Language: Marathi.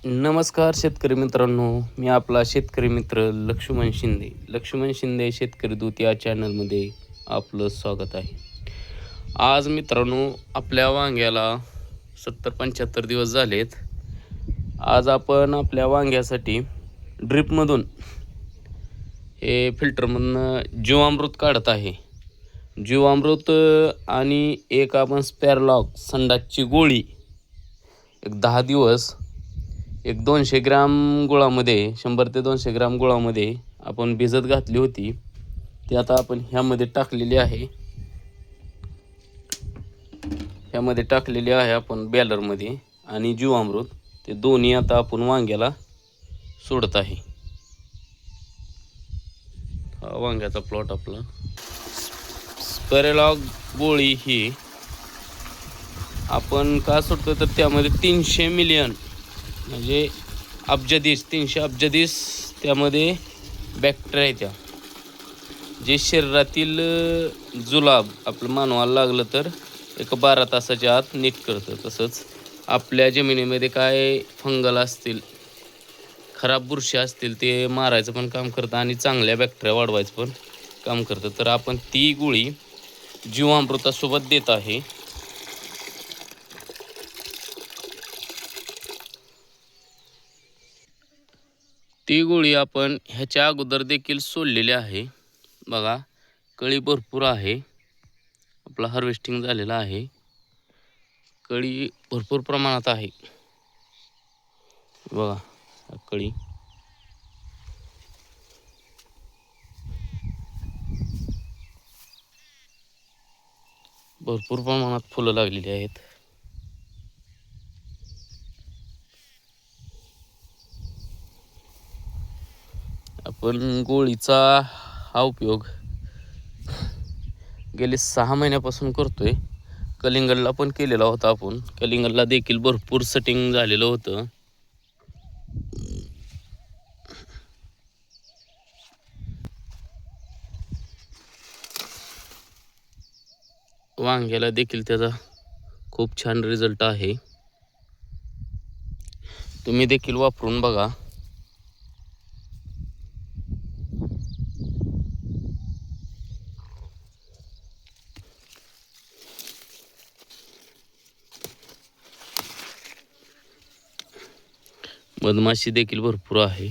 नमस्कार शेतकरी मित्रांनो, मी आपला शेतकरी मित्र लक्ष्मण शिंदे शेतकरी दूत या चॅनलमध्ये आपलं स्वागत आहे. आज मित्रांनो, आपल्या वांग्याला 70-75 दिवस झालेत. आज आपण आपल्या वांग्यासाठी ड्रिपमधून हे फिल्टरमधून जीवामृत काढत आहे. जीवामृत आणि एक आपण स्पॅरलॉक संडासची गोळी एक 10 दिवस एक 200 ग्राम गुळामध्ये 100 ते 200 ग्राम गुळामध्ये आपण भिजत घातली होती. ती आता आपण ह्यामध्ये टाकलेली आहे. आपण बॅलरमध्ये आणि जीवामृत ते दोन्ही आता आपण वांग्याला सोडत आहे. हा वांग्याचा प्लॉट आपला. स्पॅरलॉक गोळी ही आपण का सोडतो तर त्यामध्ये 300 मिलियन म्हणजे 300 अब्जाधीश त्यामध्ये बॅक्टेरिया आहेत. जे शरीरातील जुलाब आपलं मानवाला लागलं तर 12 तासाच्या आत नीट करतं. तसंच आपल्या जमिनीमध्ये काय फंगल असतील, खराब बुरशी असतील ते मारायचं पण काम करतं आणि चांगल्या बॅक्टेरिया वाढवायचं पण काम करतं. तर आपण ती गोळी जीवामृतासोबत देत आहे. ती गोळी आपण ह्याच्या अगोदर देखील सोडलेली आहे. बघा, कळी भरपूर आहे. आपला हार्वेस्टिंग झालेला आहे. कळी भरपूर प्रमाणात आहे. बघा कळी भरपूर प्रमाणात फुलं लागलेली आहेत. आपण गोळीचा हा उपयोग गेले 6 महिन्यापासून करतोय. कलिंगडला पण केलेला होता आपण. कलिंगडला देखील भरपूर सेटिंग झालेलं होतं. वांग्याला देखील त्याचा खूप छान रिझल्ट आहे. तुम्ही देखील वापरून बघा. मधमाशी देखील भरपूर आहे.